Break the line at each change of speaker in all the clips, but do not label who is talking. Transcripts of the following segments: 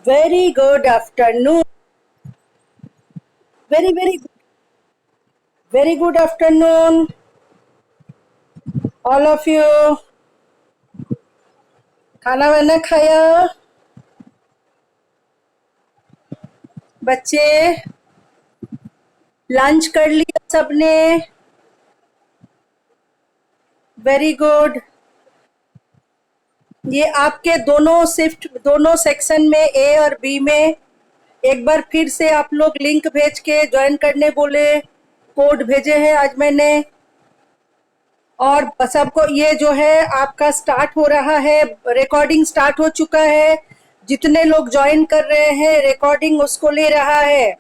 Very good afternoon. Very good afternoon, all of you. खाना वाना खाया बच्चे? लंच कर लिया सबने? Very good. ये आपके दोनों शिफ्ट, दोनों सेक्शन में, ए और बी में, एक बार फिर से आप लोग लिंक भेज के ज्वाइन करने बोले, कोड भेजे हैं आज मैंने। और सबको ये जो है आपका स्टार्ट हो रहा है, रिकॉर्डिंग स्टार्ट हो चुका है। जितने लोग ज्वाइन कर रहे हैं रिकॉर्डिंग उसको ले रहा है।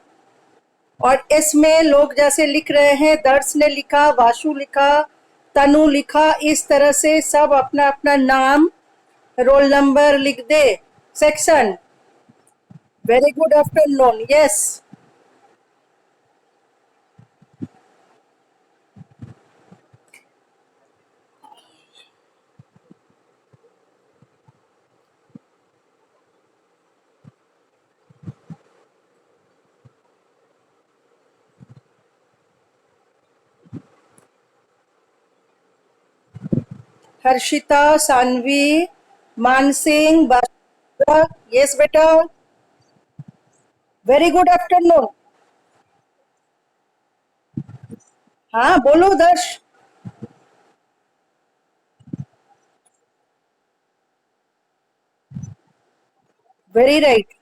और इसमें लोग जैसे लिख रहे हैं, दर्श ने लिखा, वाशु लिखा, तनु लिखा, इस तरह से सब अपना अपना नाम, रोल नंबर लिख दे। Section. Very good afternoon. Yes. Harshita, Sanvi, Mansingh, yes बेटा। Very good afternoon. हाँ बोलो दर्श। Very right.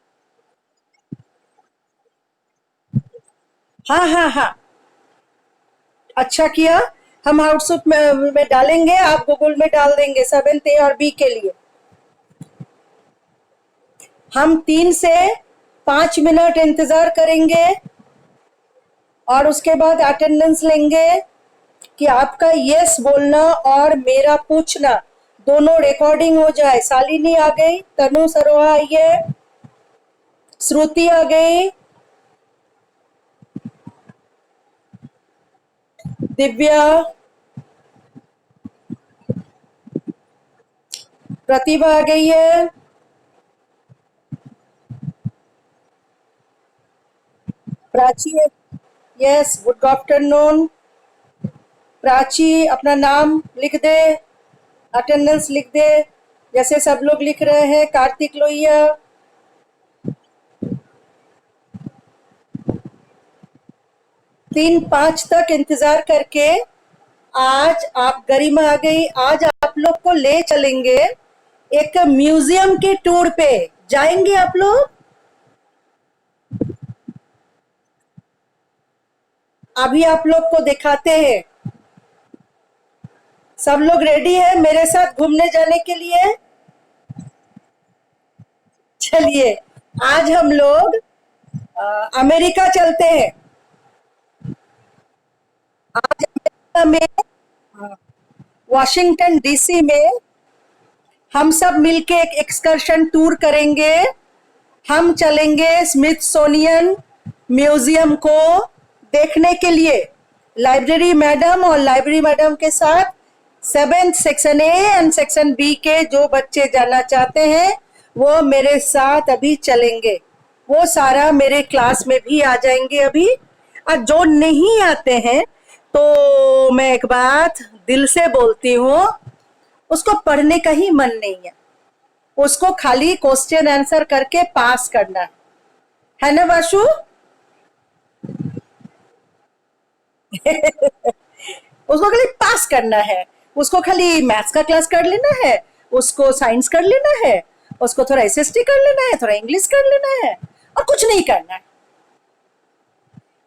हाँ हाँ हाँ, अच्छा किया। हम आउटसुट में डालेंगे, आप गूगल में डाल देंगे 7th A और B के लिए। हम 3 से 5 मिनट इंतजार करेंगे और उसके बाद अटेंडेंस लेंगे कि आपका यस बोलना और मेरा पूछना दोनों रिकॉर्डिंग हो जाए। शालिनी आ गई, तनु सरोहा आई है, श्रुति आ गई, दिव्या, प्रतिभा आ गई है, Prachi. Yes, good afternoon. Prachi अपना नाम लिख दे, अटेंडेंस लिख दे, जैसे सब लोग लिख रहे हैं। कार्तिक लोहिया, 3-5 तक इंतजार करके आज आप, गरिमा आ गई, आज आप लोग को ले चलेंगे एक म्यूजियम के टूर पे। जाएंगे आप लोग? अभी आप लोग को दिखाते हैं। सब लोग रेडी है मेरे साथ घूमने जाने के लिए? चलिए, आज हम लोग अमेरिका चलते हैं। आज अमेरिका में, वॉशिंगटन डीसी में हम सब मिलके एक एक्सकर्शन टूर करेंगे। हम चलेंगे स्मिथसोनियन म्यूजियम को देखने के लिए। लाइब्रेरी मैडम और लाइब्रेरी मैडम के साथ 7th section A and section B के जो बच्चे जाना चाहते हैं वो मेरे साथ अभी चलेंगे। वो सारा मेरे क्लास में भी आ जाएंगे अभी। और जो नहीं आते हैं तो मैं एक बात दिल से बोलती हूँ, उसको पढ़ने का ही मन नहीं है, उसको खाली क्वेश्चन आंसर करके पास करना है ना वाशु? उसको खाली पास करना है, उसको खाली मैथ्स का क्लास कर लेना है, उसको साइंस कर लेना है, उसको थोड़ा एसएसटी कर लेना है, थोड़ा इंग्लिश कर लेना है, और कुछ नहीं करना है।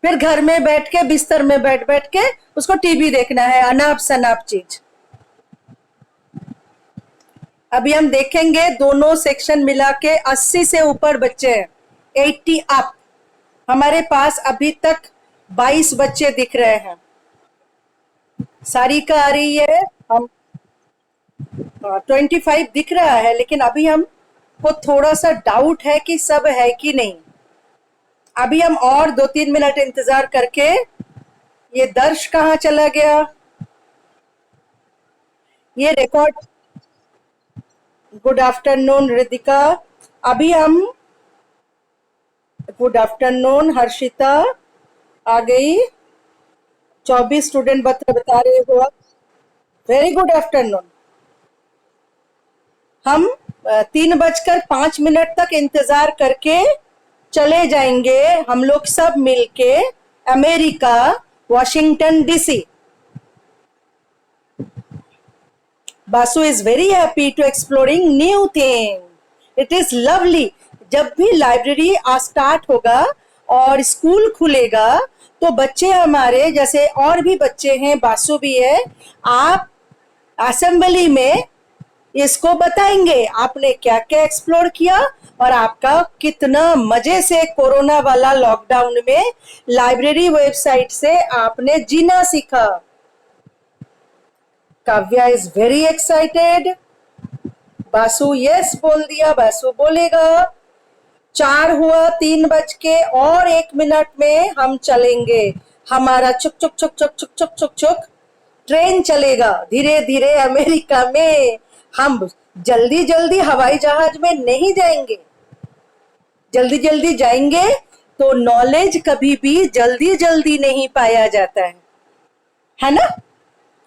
फिर घर में बैठ के, बिस्तर में बैठ बैठ के उसको टीवी देखना है, अनाप शनाप चीज। अभी हम देखेंगे दोनों सेक्शन मिला के 80 से ऊपर बच्चे हैं, 80 अप। हमारे पास अभी तक 22 बच्चे दिख रहे हैं। सारिका आ रही है, हम 25 दिख रहा है, लेकिन अभी हम को थोड़ा सा डाउट है कि सब है कि नहीं। अभी हम और 2-3 मिनट इंतजार करके, ये दर्श कहाँ चला गया? ये रिकॉर्ड। Good afternoon Ritika. अभी हम गुड आफ्टरनून हर्षिता आ गई। 24 स्टूडेंट बता रहे हो आप। Very good afternoon. हम 3:05 तक इंतजार करके चले जाएंगे, हम लोग सब मिलके America, Washington DC. Basu is very happy to exploring new thing. It is lovely. जब भी लाइब्रेरी स्टार्ट होगा और स्कूल खुलेगा तो बच्चे हमारे जैसे और भी बच्चे हैं, बासु भी है, आप असेंबली में इसको बताएंगे आपने क्या क्या एक्सप्लोर किया और आपका कितना मजे से कोरोना वाला लॉकडाउन में लाइब्रेरी वेबसाइट से आपने जीना सीखा। Kavya is very excited. Basu yes बोल दिया, बासु बोलेगा। 4 हुआ, 3:01 में हम चलेंगे। हमारा चुक चुक चुक चुक चुक चुक चुक चुक ट्रेन चलेगा धीरे धीरे अमेरिका में। हम जल्दी जल्दी हवाई जहाज में नहीं जाएंगे। जल्दी जल्दी जाएंगे तो नॉलेज कभी भी जल्दी जल्दी नहीं पाया जाता है ना।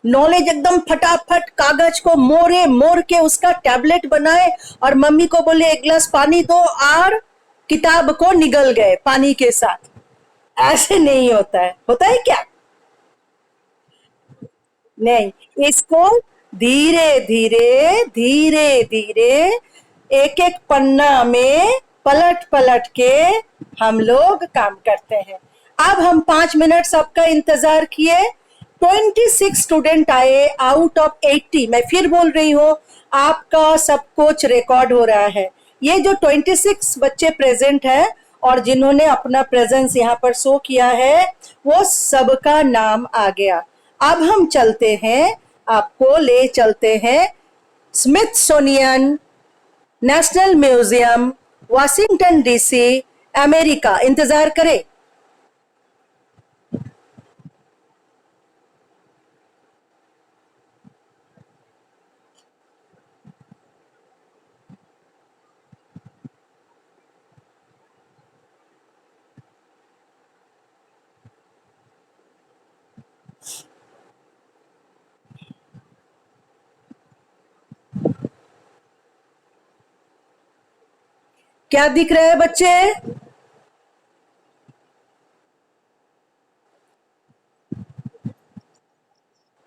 नॉलेज एकदम फटाफट कागज को मोड़े मोड़ के उसका टैबलेट बनाए और मम्मी को बोले एक गिलास पानी दो और किताब को निगल गए पानी के साथ। ऐसे नहीं होता है, होता है क्या? नहीं, इसको धीरे धीरे धीरे धीरे एक एक पन्ना में पलट पलट के हम लोग काम करते हैं। अब हम 5 मिनट सबका इंतजार किए। 26 स्टूडेंट आए आउट ऑफ 80। मैं फिर बोल रही हूँ, आपका सब कुछ रिकॉर्ड हो रहा है। ये जो 26 बच्चे प्रेजेंट हैं और जिन्होंने अपना प्रेजेंस यहाँ पर शो किया है वो सबका नाम आ गया। अब हम चलते हैं, आपको ले चलते हैं Smithsonian national museum, Washington DC, America. इंतजार करें। क्या दिख रहा है बच्चे?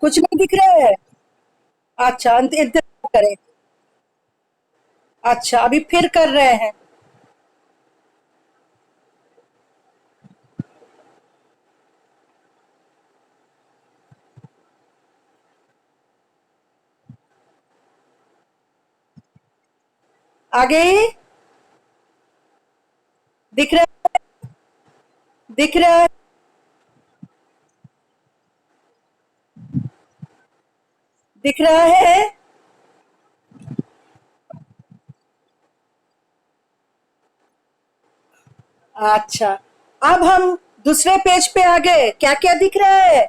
कुछ नहीं दिख रहा है। अच्छा, इंतजार करें। अच्छा, अभी फिर कर रहे हैं। आगे दिख रहा है? दिख रहा है? दिख रहा है? अच्छा, अब हम दूसरे पेज पे आ गए। क्या क्या दिख रहा है?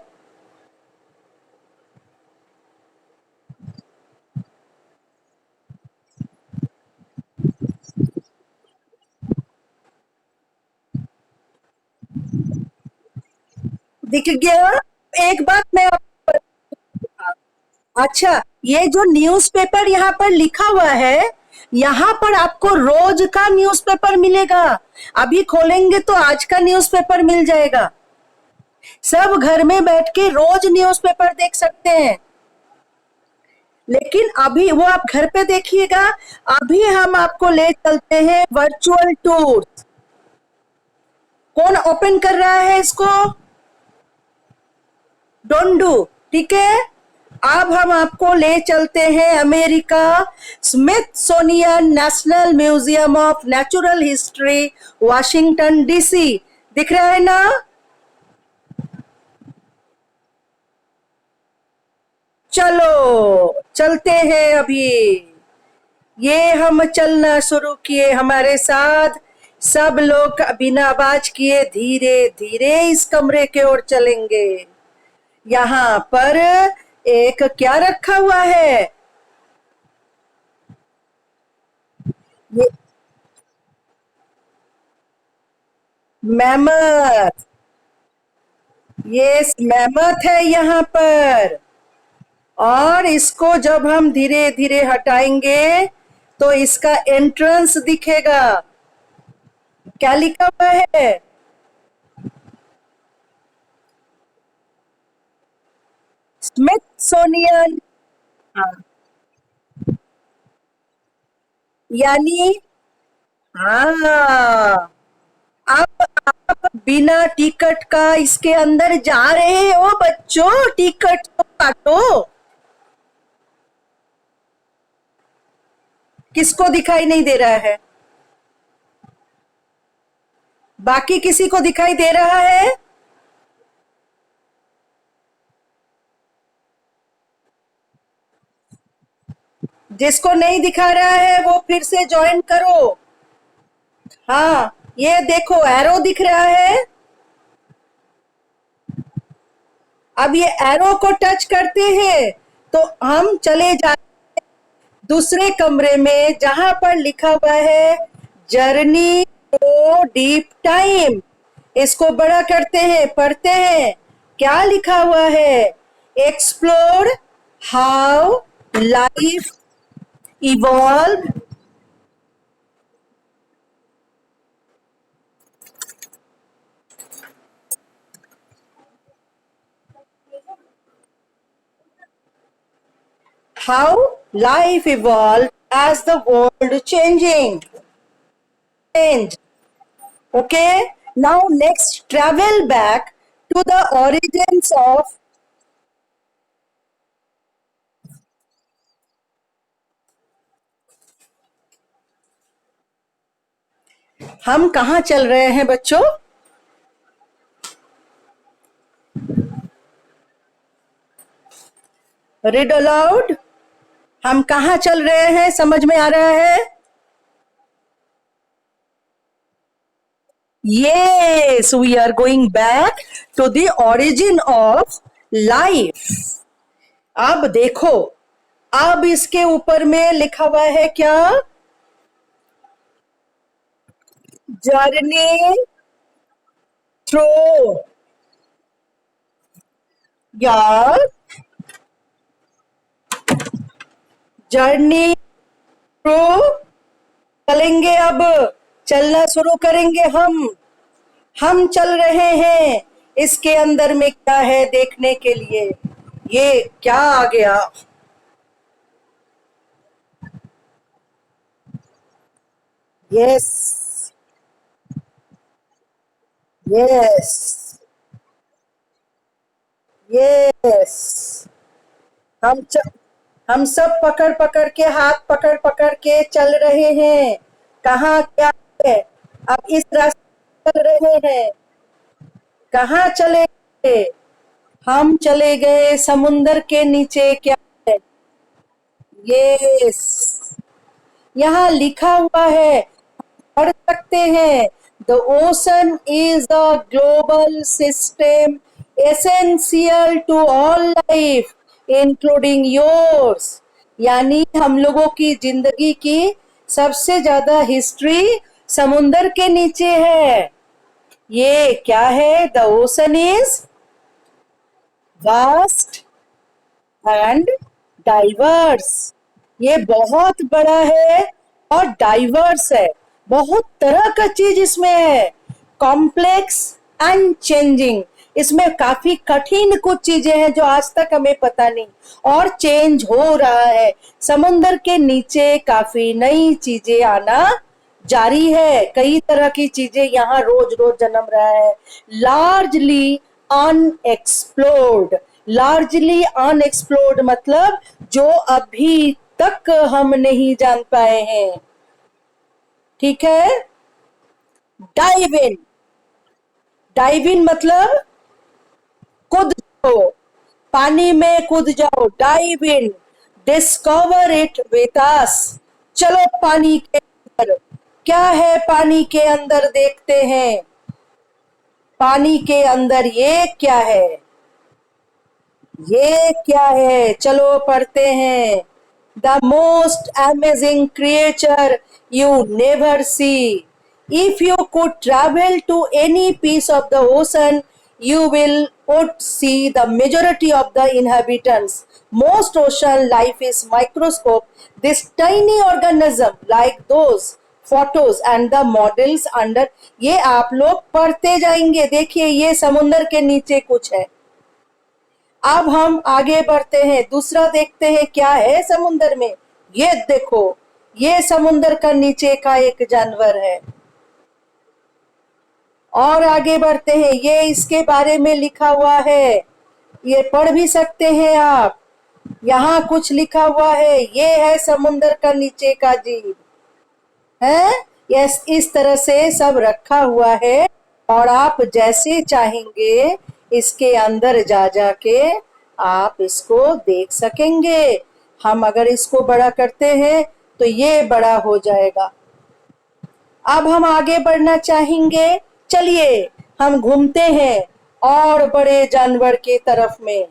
दिख गया। एक बात मैं आपको, अच्छा, ये जो न्यूज़पेपर यहाँ पर लिखा हुआ है, यहाँ पर आपको रोज का न्यूज़पेपर मिलेगा। अभी खोलेंगे तो आज का न्यूज़पेपर मिल जाएगा। सब घर में बैठ के रोज न्यूज़पेपर देख सकते हैं। लेकिन अभी वो आप घर पे देखिएगा। अभी हम आपको ले चलते हैं वर्चुअल टूर। कौन ओपन कर रहा है इसको? Don't do. ठीक है, अब हम आपको ले चलते हैं America, Smithsonian national museum of natural history, Washington DC. दिख रहा है ना? चलो चलते हैं अभी। ये हम चलना शुरू किए, हमारे साथ सब लोग बिना आवाज किए धीरे धीरे इस कमरे की ओर चलेंगे। यहाँ पर एक क्या रखा हुआ है? ये मैमथ, ये मैमथ है यहाँ पर। और इसको जब हम धीरे धीरे हटाएंगे तो इसका एंट्रेंस दिखेगा। क्या लिखा हुआ है? स्मिथसोनियन। हाँ, यानी हाँ, अब आप बिना टिकट का इसके अंदर जा रहे हो बच्चों, टिकट तो काटो। किसको दिखाई नहीं दे रहा है? बाकी किसी को दिखाई दे रहा है? जिसको नहीं दिखा रहा है वो फिर से ज्वाइन करो। हाँ, ये देखो एरो दिख रहा है। अब ये एरो को टच करते हैं तो हम चले जाते दूसरे कमरे में जहां पर लिखा हुआ है जर्नी टू डीप टाइम। इसको बड़ा करते हैं, पढ़ते हैं। क्या लिखा हुआ है? Explore how life evolve, how life evolved as the world changing. Change. Okay. Now next, travel back to the origins of। हम कहाँ चल रहे हैं बच्चों? Read aloud. हम कहाँ चल रहे हैं, समझ में आ रहा है? Yes, we are going back to the origin of life। अब देखो, अब इसके ऊपर में लिखा हुआ है क्या? जर्नी थ्रू, या जर्नी थ्रू। चलेंगे, अब चलना शुरू करेंगे हम चल रहे हैं इसके अंदर में क्या है देखने के लिए। ये क्या आ गया? Yes, yes, yes. हम च, हम सब पकड़ पकड़ के, हाथ पकड़ पकड़ के चल रहे हैं। कहाँ क्या है? अब इस रास्ते चल रहे हैं। कहाँ चले गए? हम चले गए समुंदर के नीचे। क्या है? यस, यहाँ लिखा हुआ है, पढ़ सकते हैं। The ocean is a global system essential to all life including yours. यानी हम लोगों की जिंदगी की सबसे ज्यादा हिस्ट्री समुंदर के नीचे है। ये क्या है? The ocean is vast and diverse. ये बहुत बड़ा है और डाइवर्स है। बहुत तरह का चीज इसमें है। Complex and changing. इसमें काफी कठिन कुछ चीजें हैं जो आज तक हमें पता नहीं, और चेंज हो रहा है। समुन्द्र के नीचे काफी नई चीजें आना जारी है। कई तरह की चीजें यहाँ रोज रोज जन्म रहा है। Largely unexplored. लार्जली अनएक्सप्लोर्ड मतलब जो अभी तक हम नहीं जान पाए हैं। ठीक है। Dive in. डाइव इन मतलब कूद जाओ, पानी में कूद जाओ। Dive in, discover it with us. चलो पानी के अंदर। क्या है पानी के अंदर, देखते हैं। पानी के अंदर ये क्या है? ये क्या है? चलो पढ़ते हैं। The most amazing creature you never see. If you could travel to any piece of the ocean, you would see the majority of the inhabitants. Most ocean life is microscope. This tiny organism, like those photos and the models under, ये आप लोग पढ़ते जाएंगे. देखिए ये समुंदर के नीचे कुछ है. अब हम आगे बढ़ते हैं, दूसरा देखते हैं क्या है समुंदर में. ये देखो, ये समुंदर का नीचे का एक जानवर है. और आगे बढ़ते हैं, ये इसके बारे में लिखा हुआ है, ये पढ़ भी सकते हैं आप. यहाँ कुछ लिखा हुआ है, ये है समुंदर का नीचे का जीव है. यस, इस तरह से सब रखा हुआ है और आप जैसे चाहेंगे इसके अंदर जा जाके आप इसको देख सकेंगे. हम अगर इसको बड़ा करते हैं तो ये बड़ा हो जाएगा. अब हम आगे बढ़ना चाहेंगे. चलिए हम घूमते हैं और बड़े जानवर के तरफ में.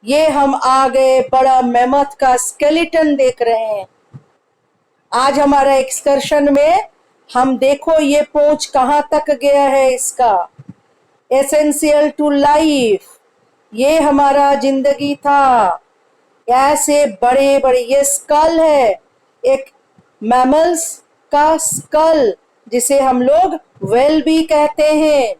ये हम आ गए, बड़ा मेमथ का स्केलेटन देख रहे हैं. आज हमारा एक्सकर्शन में हम देखो ये पूंछ कहाँ तक गया है इसका. एसेंशियल टू लाइफ, ये हमारा जिंदगी था. ऐसे बड़े बड़े, ये स्कल है, एक मैमल्स का स्कल जिसे हम लोग वेल भी कहते हैं.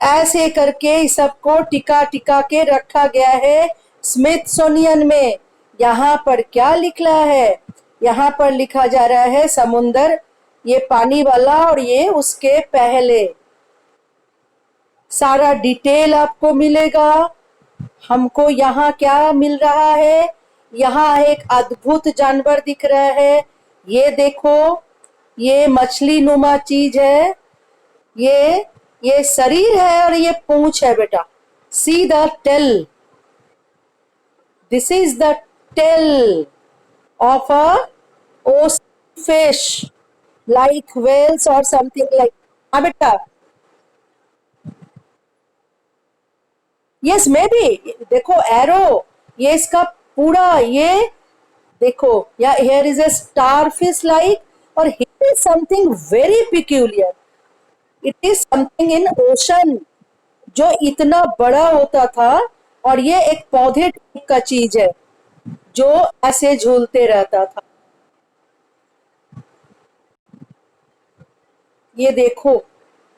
ऐसे करके सबको टिका टिका के रखा गया है स्मिथसोनियन में. यहाँ पर क्या लिखा है, यहाँ पर लिखा जा रहा है समुंदर, ये पानी वाला और ये उसके पहले. सारा डिटेल आपको मिलेगा. हमको यहाँ क्या मिल रहा है, यहाँ एक अद्भुत जानवर दिख रहा है. ये देखो, ये मछली नुमा चीज है. ये शरीर है और ये पूंछ है बेटा. See the tail, this is the tail of a ocean fish like whales और समथिंग लाइक. हाँ बेटा, यस मे बी. देखो एरो, ये इसका पूरा, ये देखो, या here is a starfish like, और here is something very peculiar. It is something in ocean जो इतना बड़ा होता था और ये एक पौधे टाइप का चीज है जो ऐसे झूलते रहता था. ये देखो,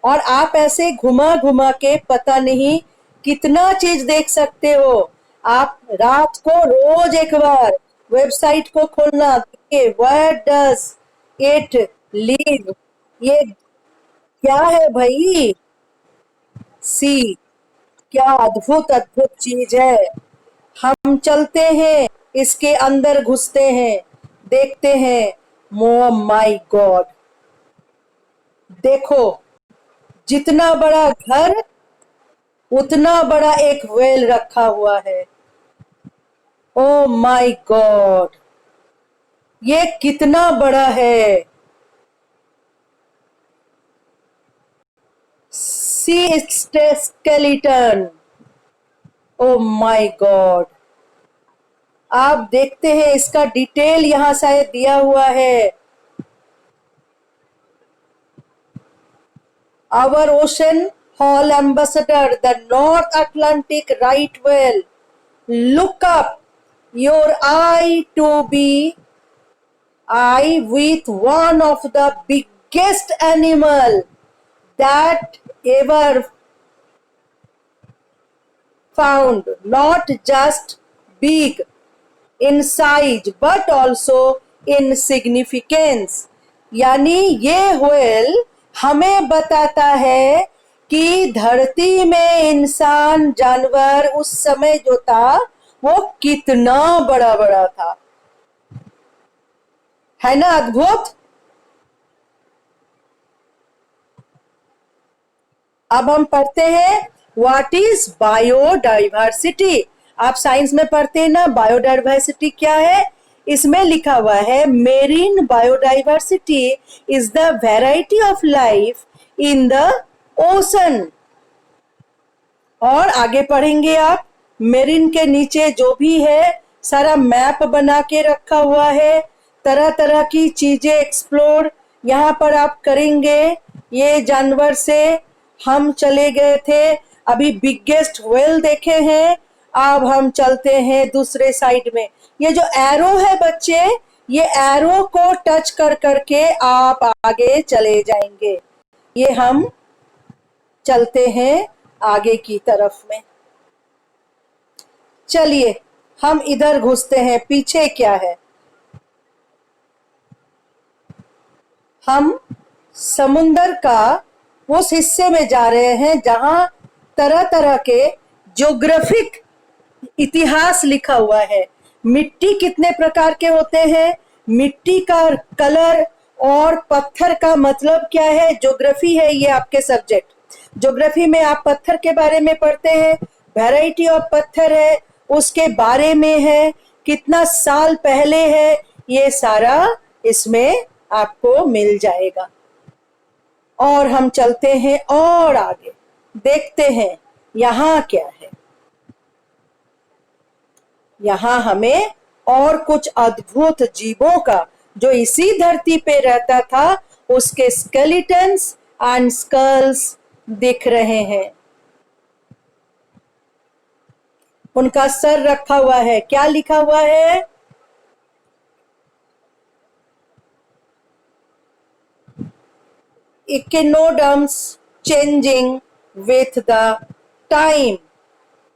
और आप ऐसे घुमा घुमा के पता नहीं कितना चीज देख सकते हो. आप रात को रोज एक बार वेबसाइट को खोलना, देखिए व्हेयर डज इट लिव. ये क्या है भाई, सी, क्या अद्भुत अद्भुत चीज है. हम चलते हैं, इसके अंदर घुसते हैं, देखते हैं. ओ माय गॉड, देखो जितना बड़ा घर उतना बड़ा एक वेल रखा हुआ है. ओ माय गॉड, ये कितना बड़ा है. सी स्केलेटन, ओ माय गॉड. आप देखते हैं इसका डिटेल यहां शायद दिया हुआ है. Our Ocean Hall Ambassador, the North Atlantic right whale. Look up your eye to be eye with one of the biggest animal that ever found. Not just big in size but also in significance. यानी ये whale हमें बताता है कि धरती में इंसान जानवर उस समय जो था वो कितना बड़ा बड़ा था. है ना अद्भुत. अब हम पढ़ते हैं व्हाट इज बायोडाइवर्सिटी. आप साइंस में पढ़ते हैं ना, बायोडाइवर्सिटी क्या है. इसमें लिखा हुआ है marine biodiversity is the variety of life in the ocean. और आगे पढ़ेंगे आप, मेरीन के नीचे जो भी है सारा मैप बना के रखा हुआ है. तरह तरह की चीजें एक्सप्लोर यहाँ पर आप करेंगे। ये जानवर से हम चले गए थे, अभी बिगेस्ट व्हेल देखे हैं। अब हम चलते हैं दूसरे साइड में। ये जो एरो है बच्चे, ये एरो को टच कर करके आप आगे चले जाएंगे। ये हम चलते हैं आगे की तरफ में। चलिए हम इधर घुसते हैं, पीछे क्या है। हम समुंदर का उस हिस्से में जा रहे हैं जहां तरह तरह के ज्योग्राफिक इतिहास लिखा हुआ है। मिट्टी कितने प्रकार के होते हैं, मिट्टी का कलर और पत्थर का मतलब क्या है, ज्योग्राफी है ये आपके सब्जेक्ट। ज्योग्राफी में आप पत्थर के बारे में पढ़ते हैं, वैरायटी ऑफ पत्थर है उसके बारे में है, कितना साल पहले है, ये सारा इसमें आपको मिल जाएगा। और हम चलते हैं और आगे देखते हैं यहाँ क्या है। यहाँ हमें और कुछ अद्भुत जीवों का जो इसी धरती पे रहता था उसके स्केलेटन्स एंड स्कल्स दिख रहे हैं। उनका सर रखा हुआ है, क्या लिखा हुआ है, इकिनोडर्म्स changing with the time.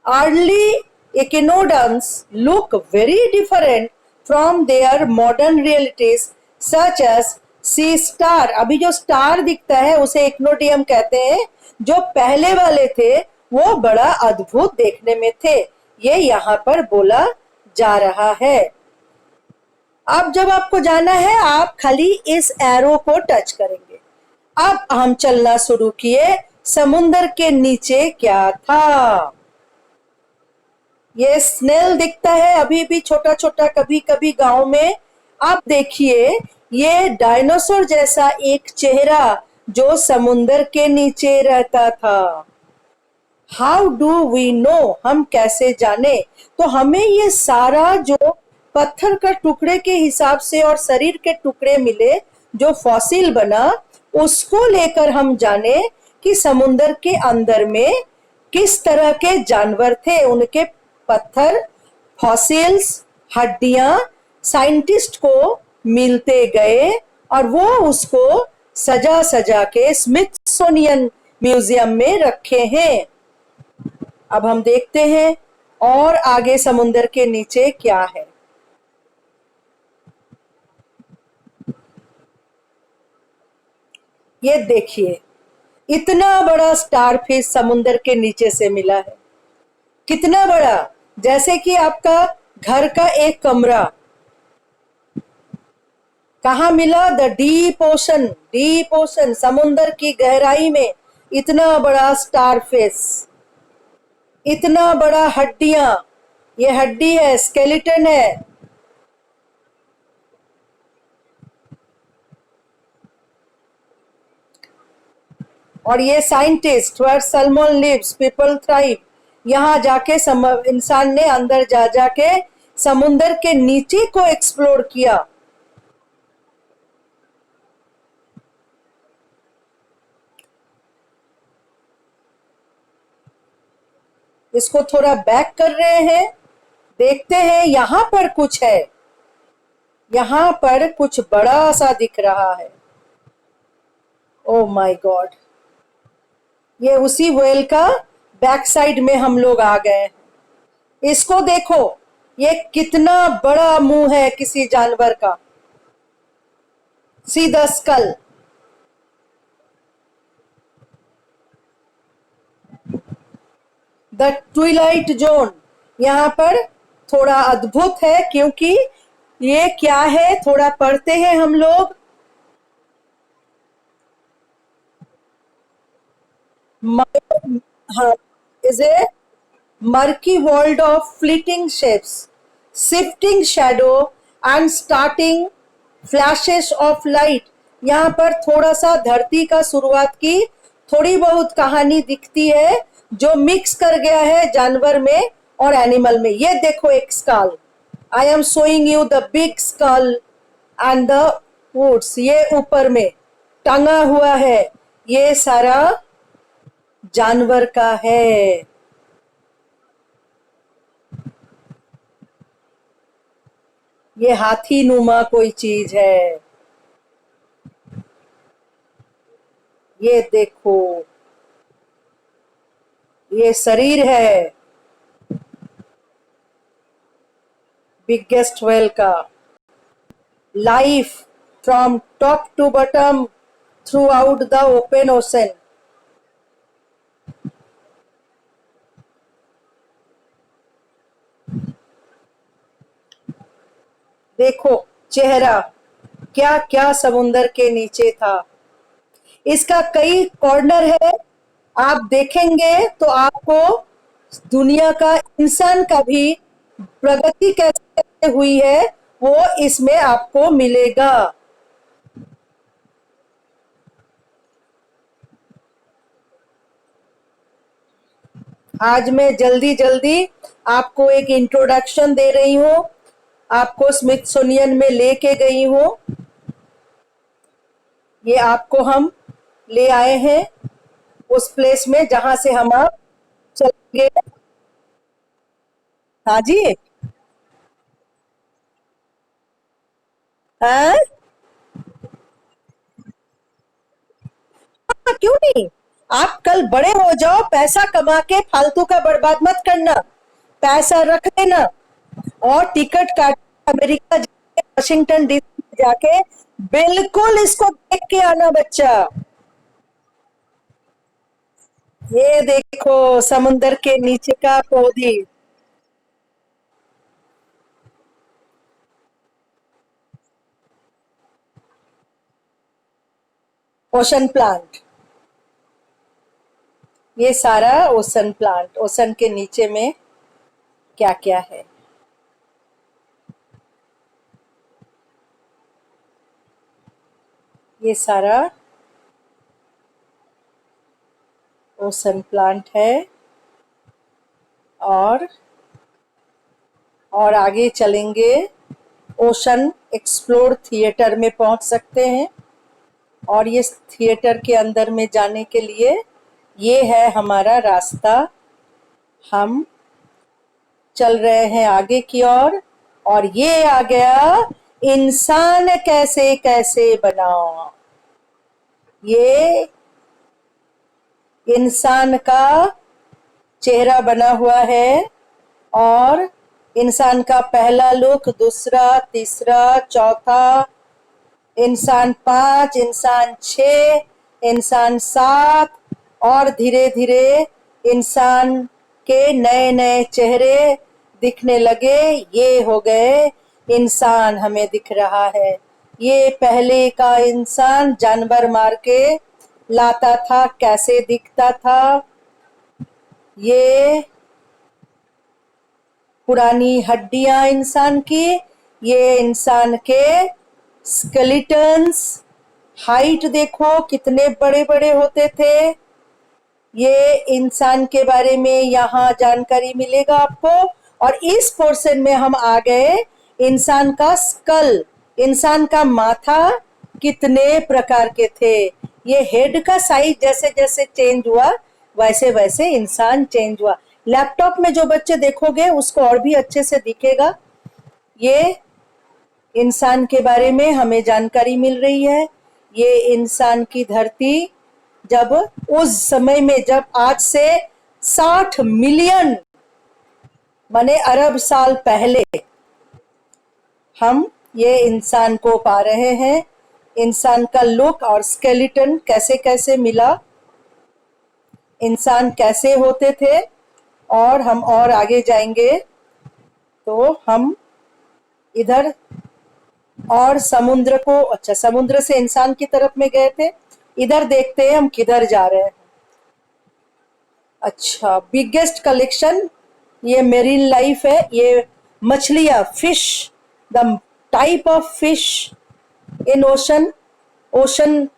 Early echinoderms look very different from their modern relatives such as sea star. अभी जो स्टार दिखता है उसे इक्नोडियम कहते हैं। जो पहले वाले थे वो बड़ा अद्भुत देखने में थे, ये यहाँ पर बोला जा रहा है। अब जब आपको जाना है आप खाली इस एरो को टच करेंगे। अब हम चलना शुरू किए, समुंदर के नीचे क्या था। ये स्नेल दिखता है अभी भी छोटा छोटा कभी कभी गांव में। आप देखिए ये डायनासोर जैसा एक चेहरा जो समुंदर के नीचे रहता था। हाउ डू वी नो, हम कैसे जाने, तो हमें ये सारा जो पत्थर का टुकड़े के हिसाब से और शरीर के टुकड़े मिले जो फॉसिल बना, उसको लेकर हम जाने कि समुंदर के अंदर में किस तरह के जानवर थे। उनके पत्थर, फॉसिल्स, हड्डियां साइंटिस्ट को मिलते गए और वो उसको सजा सजा के स्मिथसोनियन म्यूजियम में रखे हैं। अब हम देखते हैं और आगे समुंदर के नीचे क्या है। ये देखिए इतना बड़ा स्टारफिश समुंदर के नीचे से मिला है। कितना बड़ा, जैसे कि आपका घर का एक कमरा। कहाँ मिला, the deep ocean, deep ocean, समुंदर की गहराई में इतना बड़ा स्टारफिश, इतना बड़ा हड्डियां, ये हड्डी है, स्केलेटन है। और ये scientist where salmon lives people thrive, यहाँ जाके इंसान ने अंदर जा जाके समुंदर के नीचे को एक्सप्लोर किया। इसको थोड़ा बैक कर रहे हैं, देखते हैं यहाँ पर कुछ है। यहाँ पर कुछ बड़ा सा दिख रहा है। ओ माय गॉड, ये उसी व्हेल का बैक साइड में हम लोग आ गए हैं। इसको देखो, ये कितना बड़ा मुंह है किसी जानवर का। See the skull. The Twilight zone यहाँ पर थोड़ा अद्भुत है क्योंकि ये क्या है, थोड़ा पढ़ते हैं हम लोग। हाँ, is a murky world of fleeting shapes, shifting shadow and starting flashes of light। यहाँ पर थोड़ा सा धरती का शुरुआत की थोड़ी बहुत कहानी दिखती है जो मिक्स कर गया है जानवर में और एनिमल में। ये देखो एक skull, I am showing you the big skull and the woods, ये ऊपर में टांगा हुआ है, ये सारा जानवर का है। ये हाथी नुमा कोई चीज है। ये देखो, ये शरीर है बिगेस्ट व्हेल का। Life from top to bottom throughout the open ocean. देखो चेहरा, क्या क्या समुंदर के नीचे था। इसका कई कॉर्नर है, आप देखेंगे तो आपको दुनिया का, इंसान का भी प्रगति कैसे हुई है वो इसमें आपको मिलेगा। आज मैं जल्दी जल्दी आपको एक इंट्रोडक्शन दे रही हूँ, आपको स्मिथसोनियन में लेके गई हूँ। ये आपको हम ले आए हैं उस प्लेस में जहां से हम आप चलेंगे। हाँ जी। हाँ, क्यों नहीं। आप कल बड़े हो जाओ, पैसा कमा के फालतू का बर्बाद मत करना, पैसा रख देना और टिकट काट अमेरिका जाके, वाशिंगटन डीसी में जाके बिल्कुल इसको देख के आना बच्चा। ये देखो समुंदर के नीचे का पौधी, ओशन प्लांट। ये सारा ओशन प्लांट, ओशन के नीचे में क्या क्या है। ये सारा ओशन प्लांट है। और आगे चलेंगे, ओशन एक्सप्लोर थिएटर में पहुंच सकते हैं। और ये थिएटर के अंदर में जाने के लिए ये है हमारा रास्ता। हम चल रहे हैं आगे की ओर। और ये आ गया इंसान कैसे कैसे बना। ये इंसान का चेहरा बना हुआ है। और इंसान का पहला लुक, दूसरा, तीसरा, चौथा, इंसान 5, इंसान 6, इंसान 7, और धीरे धीरे इंसान के नए नए चेहरे दिखने लगे। ये हो गए इंसान हमें दिख रहा है। ये पहले का इंसान जानवर मार के लाता था, कैसे दिखता था। ये पुरानी हड्डियां इंसान की, ये इंसान के स्केलेटन्स। हाइट देखो कितने बड़े बड़े होते थे। ये इंसान के बारे में यहाँ जानकारी मिलेगा आपको। और इस पोर्शन में हम आ गए इंसान का स्कल, इंसान का माथा कितने प्रकार के थे। ये हेड का साइज जैसे जैसे चेंज हुआ वैसे वैसे इंसान चेंज हुआ। लैपटॉप में जो बच्चे देखोगे उसको और भी अच्छे से दिखेगा। ये इंसान के बारे में हमें जानकारी मिल रही है। ये इंसान की धरती, जब उस समय में, जब आज से 60 मिलियन माने अरब साल पहले हम ये इंसान को पा रहे हैं। इंसान का लुक और स्केलेटन कैसे कैसे मिला, इंसान कैसे होते थे। और हम और आगे जाएंगे तो हम इधर और समुद्र को, अच्छा समुद्र से इंसान की तरफ में गए थे, इधर देखते हैं हम किधर जा रहे हैं। अच्छा, बिगेस्ट कलेक्शन, ये मेरीन लाइफ है। ये मछलियां, fish, the type of fish in ocean. Ocean,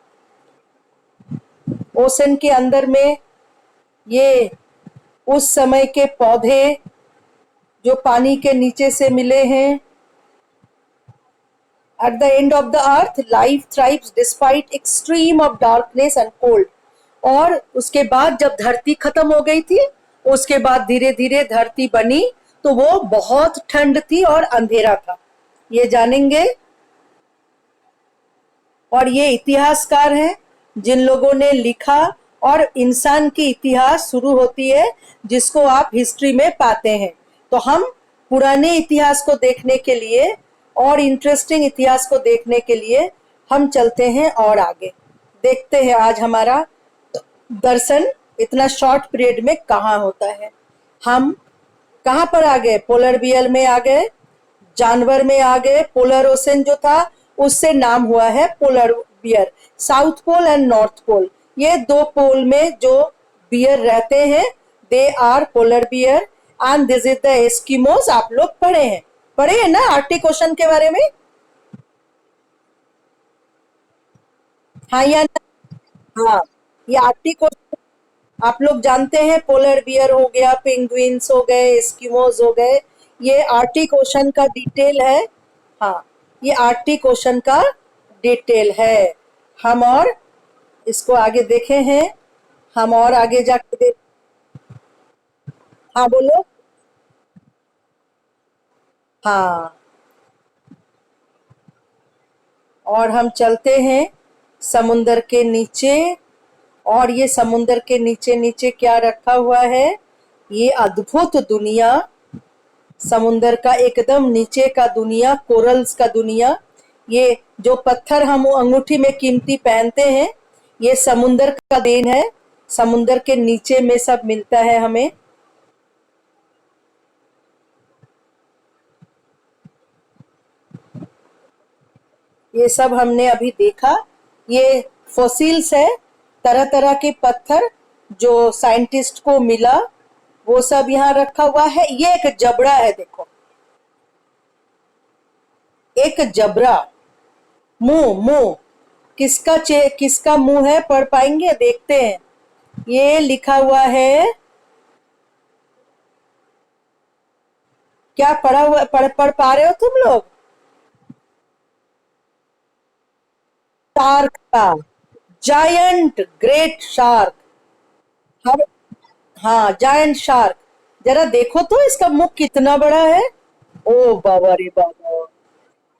ocean के अंदर में ये उस समय के पौधे जो पानी के नीचे से मिले हैं। At the end of the earth, life thrives despite extreme of darkness and cold. और उसके बाद जब धरती खत्म हो गई थी, उसके बाद धीरे धीरे धरती बनी, तो वो बहुत ठंड थी और अंधेरा था, ये जानेंगे। और ये इतिहासकार हैं जिन लोगों ने लिखा, और इंसान की इतिहास शुरू होती है जिसको आप हिस्ट्री में पाते हैं। तो हम पुराने इतिहास को देखने के लिए और इंटरेस्टिंग इतिहास को देखने के लिए हम चलते हैं और आगे देखते हैं आज हमारा दर्शन इतना शॉर्ट पीरियड में कहाँ होता है। हम कहाँ पर आ गए? पोलर बियर में आ गए, जानवर में आ गए। पोलर ओशन जो था उससे नाम हुआ है polar bear. South pole and north pole, ये दो पोल में जो बियर रहते हैं, they are polar bear and this is the Eskimos. आप लोग पढ़े हैं ना आर्टिक ओशन के बारे में? हाँ या ना? हाँ, ये आर्टिक ओशन आप लोग जानते हैं। पोलर बियर हो गया, पेंगुइन्स हो गए, एस्किमोज हो गए, ये आर्टिक ओशन का डिटेल है। हाँ, ये आर्टिक ओशन का डिटेल है। हम और इसको आगे देखे हैं, हम और आगे जाके देख। हाँ बोलो। हाँ, और हम चलते हैं समुंदर के नीचे। और ये समुंदर के नीचे नीचे क्या रखा हुआ है? ये अद्भुत दुनिया, समुंदर का एकदम नीचे का दुनिया, कोरल्स का दुनिया। ये जो पत्थर हम अंगूठी में कीमती पहनते हैं, ये समुंदर का देन है। समुंदर के नीचे में सब मिलता है हमें। ये सब हमने अभी देखा। ये फॉसिल्स है, तरह तरह के पत्थर जो साइंटिस्ट को मिला, वो सब यहाँ रखा हुआ है। ये एक जबड़ा है, देखो, एक जबड़ा। मुंह मुंह किसका मुंह है? पढ़ पाएंगे? देखते हैं। ये लिखा हुआ है, क्या पढ़ा हुआ? पढ़ पा रहे हो तुम लोग? शार्क का, जायंट ग्रेट शार्क। हर हाँ, जायंट शार्क। जरा देखो तो इसका मुख कितना बड़ा है। ओ बाबा रे बाबा,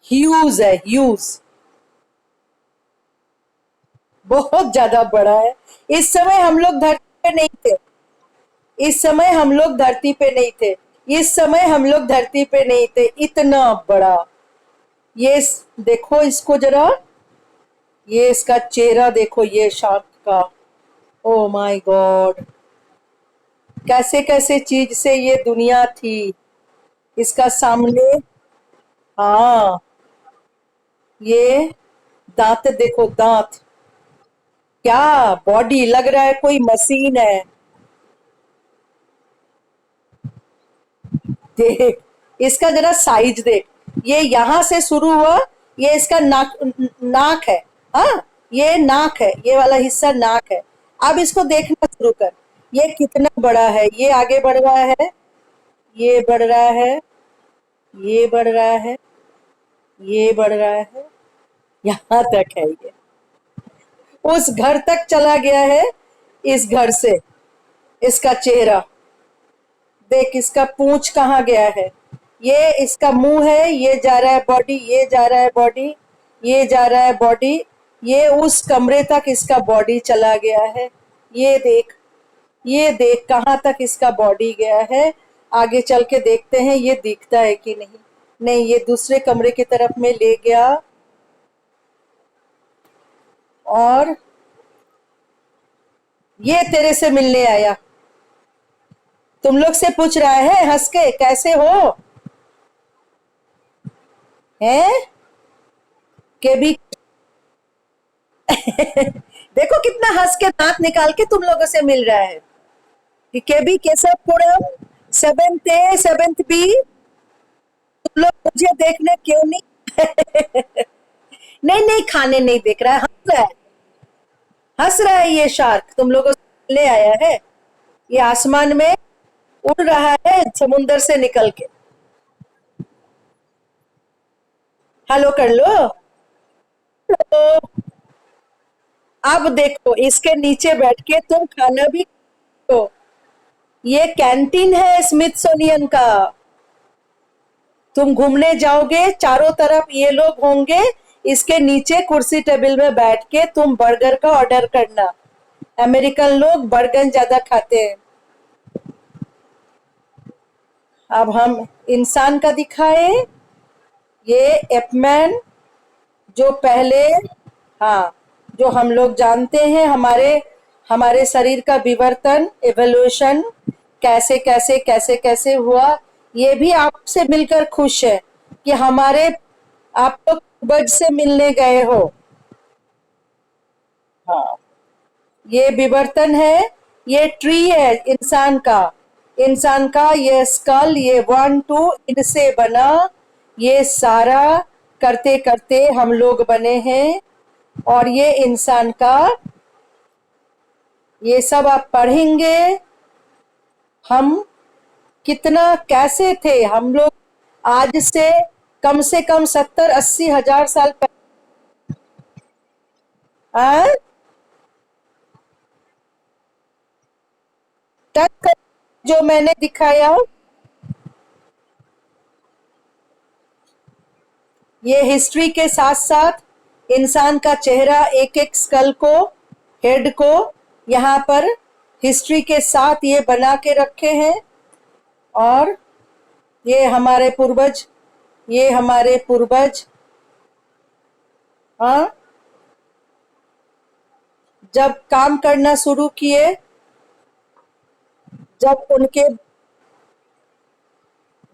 ह्यूज है, ह्यूज, बहुत ज्यादा बड़ा है। इस समय हम लोग धरती पे नहीं थे। इस समय हम लोग धरती पे नहीं थे। इस समय हम लोग धरती पे नहीं थे, इतना बड़ा। ये देखो इसको जरा, ये इसका चेहरा देखो, ये शार्क का। ओ माय गॉड, कैसे कैसे चीज से ये दुनिया थी इसका सामने। हाँ, ये दांत देखो, दांत, क्या बॉडी, लग रहा है कोई मशीन है। देख, इसका जरा साइज देख। ये यहाँ से शुरू हुआ, ये इसका नाक, नाक है। हाँ, ये नाक है, ये वाला हिस्सा नाक है। अब इसको देखना शुरू कर, ये कितना बड़ा है। ये आगे बढ़ रहा है, ये बढ़ रहा है, ये बढ़ रहा है, ये बढ़ रहा है, यहाँ तक है ये। उस घर तक चला गया है। इस घर से इसका चेहरा देख, इसका पूंछ कहाँ गया है, ये इसका मुंह है, ये जा रहा है बॉडी, ये जा रहा है बॉडी, ये जा रहा है बॉडी, ये उस कमरे तक इसका बॉडी चला गया है। ये देख, ये देख कहाँ तक इसका बॉडी गया है। आगे चल के देखते हैं ये दिखता है कि नहीं। नहीं, ये दूसरे कमरे की तरफ में ले गया। और ये तेरे से मिलने आया, तुम लोग से पूछ रहा है हंस के, कैसे हो? हैं? के भी देखो कितना हंस के दांत निकाल के तुम लोगों से मिल रहा है। कि K B Keshavpuram, seventh A seventh B, तुम लोग मुझे देखने क्यों नहीं? नहीं नहीं, खाने नहीं देख रहा है, हंस रहा है। हंस रहा है ये शार्क, तुम लोगों से मिलने आया है। ये आसमान में उड़ रहा है समुंदर से निकल के। हेलो कर लो। तो अब देखो, इसके नीचे बैठ के तुम खाना भी खाओ। ये कैंटीन है स्मिथसोनियन का। तुम घूमने जाओगे, चारों तरफ ये लोग होंगे। इसके नीचे कुर्सी टेबल में बैठ के तुम बर्गर का ऑर्डर करना। अमेरिकन लोग बर्गर ज्यादा खाते हैं। अब हम इंसान का दिखाए। ये एपमैन, जो पहले, हाँ, जो हम लोग जानते हैं, हमारे हमारे शरीर का विवर्तन, एवोल्यूशन, कैसे कैसे कैसे कैसे हुआ। ये भी आपसे मिलकर खुश है कि हमारे, आप लोग पूर्वज से मिलने गए हो। हाँ, ये विवर्तन है। ये ट्री है इंसान का ये स्कल, ये वन टू इनसे बना। ये सारा करते करते हम लोग बने हैं। और ये इंसान का, ये सब आप पढ़ेंगे। हम कितना कैसे थे हम लोग, आज से कम 70-80 हजार साल पहले। हाँ? टच कर, जो मैंने दिखाया। ये हिस्ट्री के साथ साथ इंसान का चेहरा, एक एक स्कल को, हेड को, यहाँ पर हिस्ट्री के साथ ये बना के रखे हैं। और ये हमारे पूर्वज, ये हमारे पूर्वज, हाँ, जब काम करना शुरू किए, जब उनके,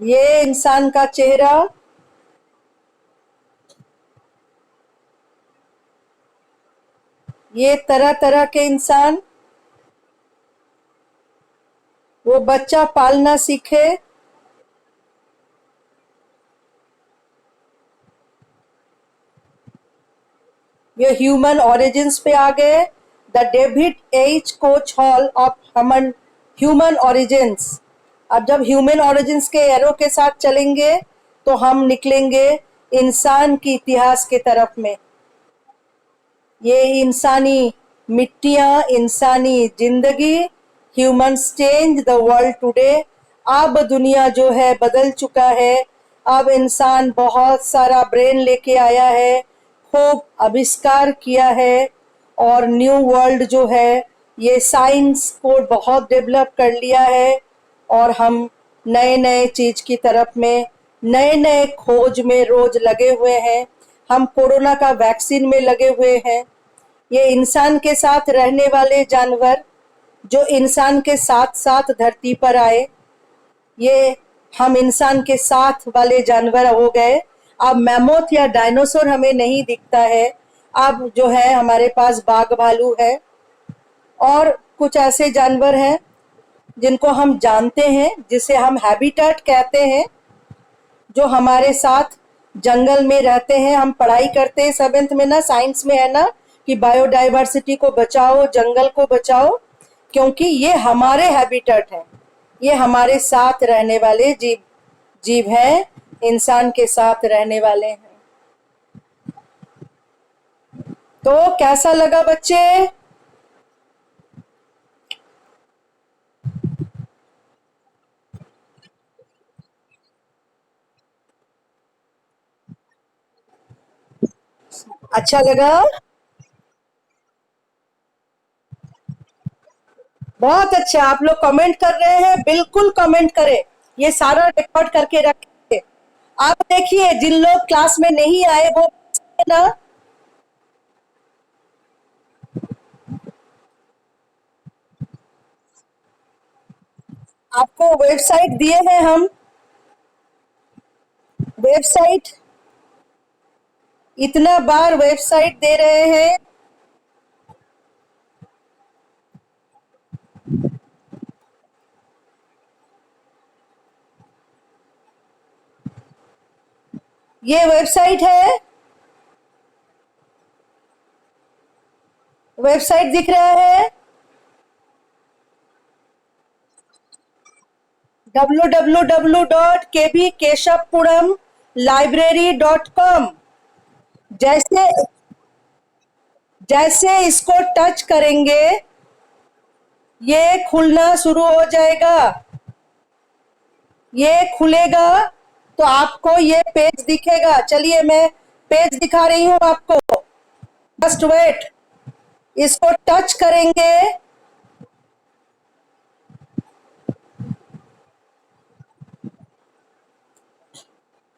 ये इंसान का चेहरा, ये तरह तरह के इंसान, वो बच्चा पालना सीखे। ये ह्यूमन ओरिजिन्स पे आ गए। The David H coach hall of human human origins. अब जब ह्यूमन ओरिजिन्स के एरो के साथ चलेंगे तो हम निकलेंगे इंसान की इतिहास के तरफ में। ये इंसानी मिट्टियां, इंसानी जिंदगी, humans change the world today. अब दुनिया जो है बदल चुका है। अब इंसान बहुत सारा ब्रेन लेके आया है, खूब आविष्कार किया है। और न्यू वर्ल्ड जो है, ये साइंस को बहुत डेवलप कर लिया है। और हम नए नए चीज की तरफ में, नए नए खोज में रोज लगे हुए हैं। हम कोरोना का वैक्सीन में लगे हुए हैं। ये इंसान के साथ रहने वाले जानवर, जो इंसान के साथ साथ धरती पर आए, ये हम इंसान के साथ वाले जानवर हो गए। अब मैमोथ या डायनासोर हमें नहीं दिखता है। अब जो है हमारे पास बाघ भालू है। और कुछ ऐसे जानवर हैं जिनको हम जानते हैं, जिसे हम हैबिटेट कहते हैं, जो हमारे साथ जंगल में रहते हैं। हम पढ़ाई करते हैं सेवेंथ में ना, साइंस में है ना, कि बायोडाइवर्सिटी को बचाओ, जंगल को बचाओ। क्योंकि ये हमारे हैबिटेट हैं, ये हमारे साथ रहने वाले जीव जीव हैं, इंसान के साथ रहने वाले हैं। तो कैसा लगा बच्चे? अच्छा लगा? बहुत अच्छा, आप लोग कमेंट कर रहे हैं, बिल्कुल कमेंट करें। ये सारा रिकॉर्ड करके रखें। आप देखिए, जिन लोग क्लास में नहीं आए वो ना, आपको वेबसाइट दिए हैं हम। वेबसाइट, इतना बार वेबसाइट दे रहे हैं। ये वेबसाइट है, वेबसाइट दिख रहा है, www.kbkeshappuramlibrary.com। जैसे जैसे इसको टच करेंगे ये खुलना शुरू हो जाएगा, ये खुलेगा तो आपको ये पेज दिखेगा। चलिए मैं पेज दिखा रही हूं आपको, जस्ट वेट। इसको टच करेंगे,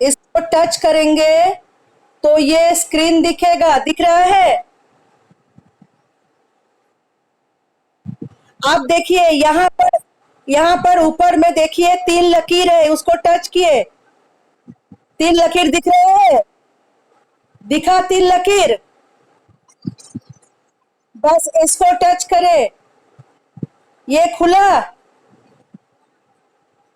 इसको टच करेंगे तो ये स्क्रीन दिखेगा, दिख रहा है। आप देखिए यहाँ पर ऊपर में देखिए 3 लकीर है, उसको टच किए, 3 लकीर दिख रहे हैं, दिखा 3 लकीर। बस इसको टच करें, ये खुला।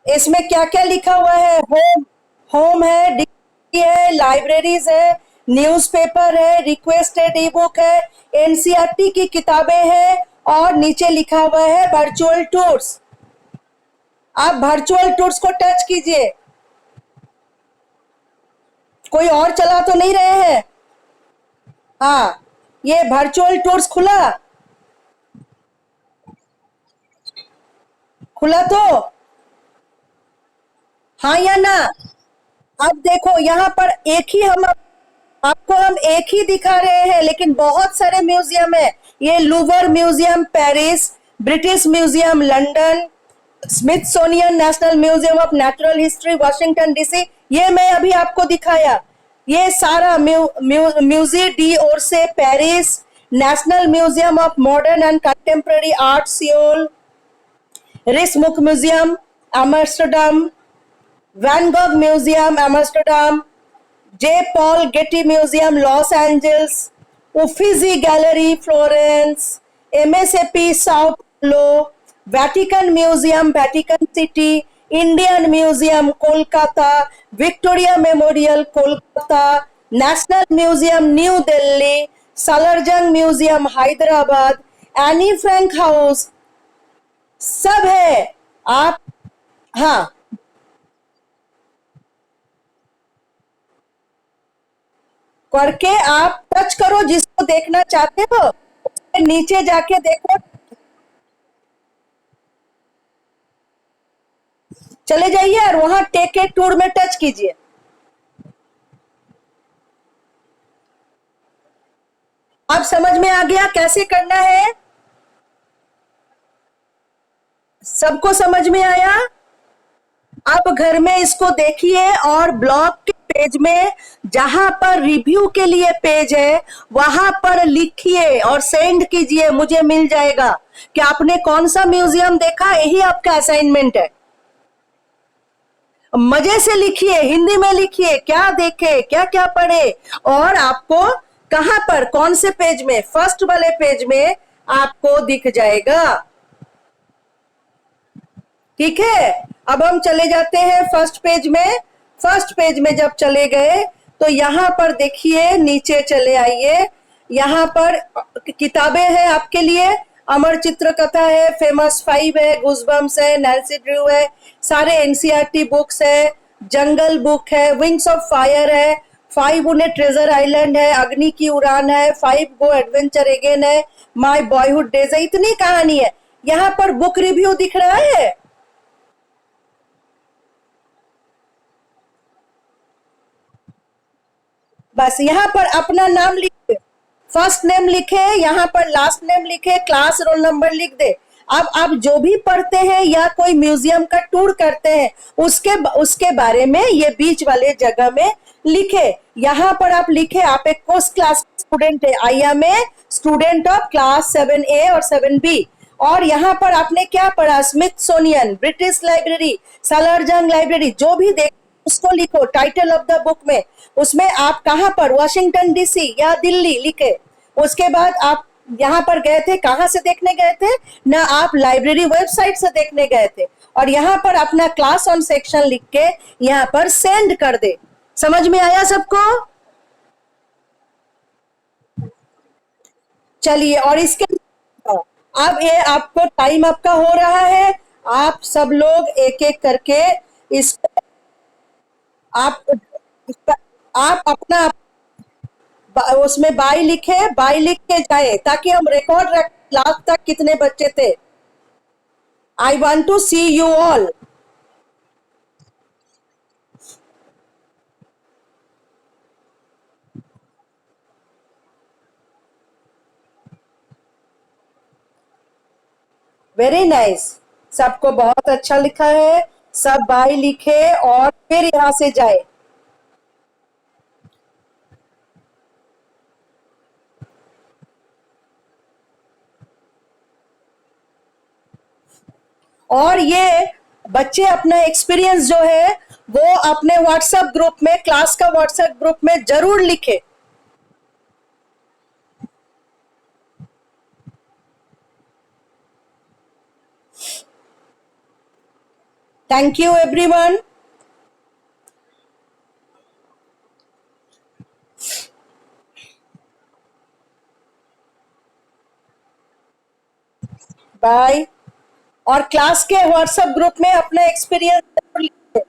इसमें क्या क्या लिखा हुआ है? होम, होम है, डिक्शनरी है, लाइब्रेरीज है, न्यूज़पेपर है, रिक्वेस्टेड ई बुक है, एनसीईआरटी की किताबें हैं, और नीचे लिखा हुआ है वर्चुअल टूर्स। आप वर्चुअल टूर्स को टच कीजिए। कोई और चला तो नहीं रहे हैं? हाँ, ये वर्चुअल टूर्स खुला, खुला तो हाँ या ना? अब देखो यहाँ पर एक ही हम आपको हम एक ही दिखा रहे हैं, लेकिन बहुत सारे म्यूजियम है। ये Louvre museum Paris, British museum London, Smithsonian national museum of natural history Washington DC, ये मैं अभी आपको दिखाया। ये सारा museum de Orsay Paris, national museum of modern and contemporary art Seoul, Rijks museum Amsterdam, Van Gogh museum Amsterdam, J Paul Getty museum Los Angeles, Uffizi gallery Florence, MSAP São paulo, Vatican museum Vatican city, Indian museum Kolkata, Victoria memorial Kolkata, national museum new Delhi, सलरजंग museum Hyderabad, Anne Frank house, सब है। आप हाँ, करके आप touch करो जिसको देखना चाहते हो, उसके नीचे जाके देखो, चले जाइए और वहां टेक ए टूर में टच कीजिए। अब समझ में आ गया कैसे करना है? सबको समझ में आया? अब घर में इसको देखिए और ब्लॉग के पेज में जहां पर रिव्यू के लिए पेज है वहां पर लिखिए और सेंड कीजिए, मुझे मिल जाएगा कि आपने कौन सा म्यूजियम देखा। यही आपका असाइनमेंट है। मजे से लिखिए, हिंदी में लिखिए, क्या देखे, क्या क्या पढ़े, और आपको कहां पर, कौन से पेज में, फर्स्ट वाले पेज में आपको दिख जाएगा। ठीक है, अब हम चले जाते हैं फर्स्ट पेज में। फर्स्ट पेज में जब चले गए तो यहाँ पर देखिए, नीचे चले आइए, यहाँ पर किताबें हैं आपके लिए। अमर चित्र कथा है, फेमस 5 है, गूजबम्स है, नैन्सी ड्रू है, सारे एनसीईआरटी बुक्स है, जंगल बुक है, विंग्स ऑफ फायर है, 5 उन्हें ट्रेजर आइलैंड है, अग्नि की उड़ान है, 5 गो एडवेंचर अगेन है, माय बॉयहुड डेज है, इतनी कहानी है। यहाँ पर बुक रिव्यू दिख रहा है। बस यहाँ पर अपना नाम लिखे, फर्स्ट नेम लिखे, यहाँ पर लास्ट नेम लिखे, क्लास रोल नंबर लिख दे। अब आप जो भी पढ़ते हैं या कोई म्यूजियम का टूर करते हैं उसके उसके बारे में ये बीच वाले जगह में लिखे। यहाँ पर आप लिखे आप एक कोर्स क्लास स्टूडेंट है, I am a student of class 7A और 7B। और यहाँ पर आपने क्या पढ़ा, Smithsonian, British library, Salar Jung library, जो भी देख उसको लिखो टाइटल ऑफ द बुक में। उसमें आप कहां पर, वॉशिंगटन डीसी या दिल्ली लिखे। उसके बाद आप यहाँ पर गए थे, कहां से देखने गए थे ना, आप लाइब्रेरी वेबसाइट से देखने गए थे, और यहाँ पर अपना क्लास ऑन सेक्शन लिख के यहाँ पर सेंड कर दे। समझ में आया सबको? चलिए, और इसके अब ये आपको टाइम आपका हो रहा है, आप सब लोग एक एक करके इसको आप आप अपना उसमें बाय लिखे, बाय लिख के जाए ताकि हम रिकॉर्ड रख लास्ट तक कितने बच्चे थे. I want to see you all. Very nice. सबको बहुत अच्छा लिखा है. सब बाय लिखे और फिर यहां से जाए. और ये बच्चे अपना एक्सपीरियंस जो है वो अपने व्हाट्सएप ग्रुप में, क्लास का व्हाट्सएप ग्रुप में जरूर लिखे. Thank you everyone. बाय. और क्लास के व्हाट्सएप ग्रुप में अपना एक्सपीरियंस जरूर लिखे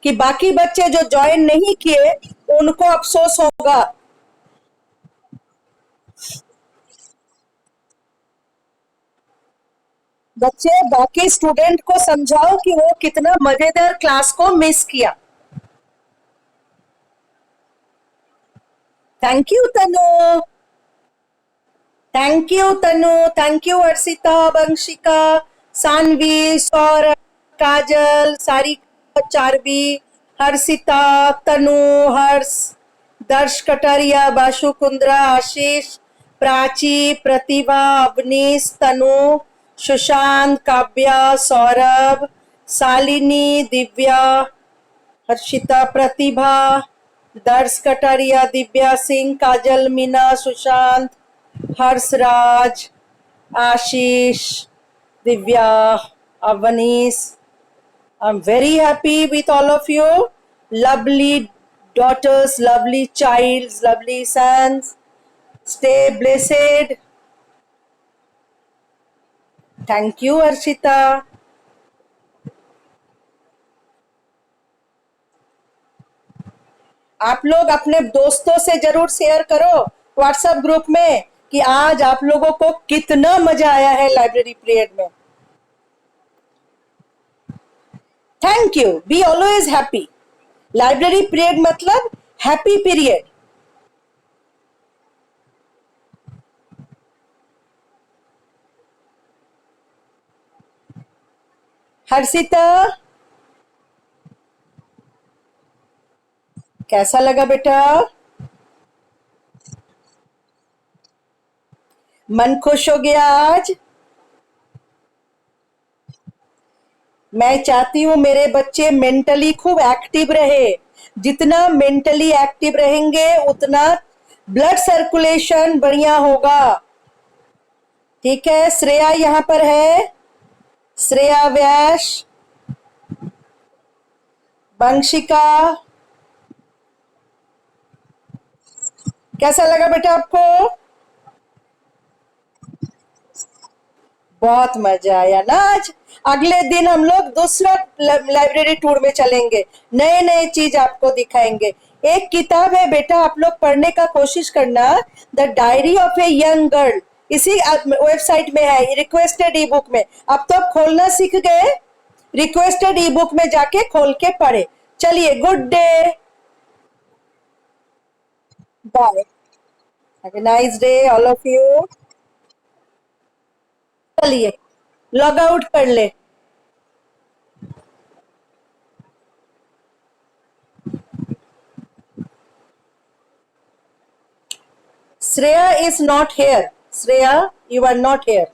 कि बाकी बच्चे जो ज्वाइन नहीं किए उनको अफसोस होगा. बच्चे बाकी स्टूडेंट को समझाओ कि वो कितना मजेदार क्लास को मिस किया. Thank you Tanu. Thank you Tanu. Thank you Arshita, Vanshika, Sanvi, Saurabh, Kajal, Sarika, Charvi, Harshita, Tanu, Harsh, Darsh Kataria, बाशु Kundra, आशीष, प्राची, प्रतिभा, अवनीश, तनु, सुशांत, काव्या, सौरभ, शालिनी, दिव्या, हर्षिता, प्रतिभा, दर्श कटारिया, दिव्या सिंह, काजल, मीना, सुशांत, हर्षराज, आशीष, Divya, Awanish. I'm very happy with all of you. Lovely daughters, lovely childs, lovely sons. Stay blessed. Thank you, Arshita. आप लोग अपने दोस्तों से जरूर शेयर करो व्हाट्सएप ग्रुप में कि आज आप लोगों को कितना मजा आया है लाइब्रेरी पीरियड में. Thank you. Be always happy. Library period मतलब हैप्पी पीरियड. हर्षिता, कैसा लगा बेटा? मन खुश हो गया आज? मैं चाहती हूँ मेरे बच्चे मेंटली खूब एक्टिव रहे. जितना मेंटली एक्टिव रहेंगे उतना ब्लड सर्कुलेशन बढ़िया होगा. ठीक है. श्रेया यहाँ पर है. श्रेया व्यास, वंशिका, कैसा लगा बेटा आपको? बहुत मजा आया ना आज. अगले दिन हम लोग दूसरा लाइब्रेरी टूर में चलेंगे. नए नए चीज आपको दिखाएंगे. एक किताब है बेटा, आप लोग पढ़ने का कोशिश करना. The diary of a young girl. इसी वेबसाइट में है, रिक्वेस्टेड ई बुक में. अब तो आप खोलना सीख गए. रिक्वेस्टेड ई बुक में जाके खोल के पढ़े. चलिए, good day. Bye. Have a nice day all of you. चलिए, लॉग आउट कर ले. Shreya is not here. Shreya, you are not here.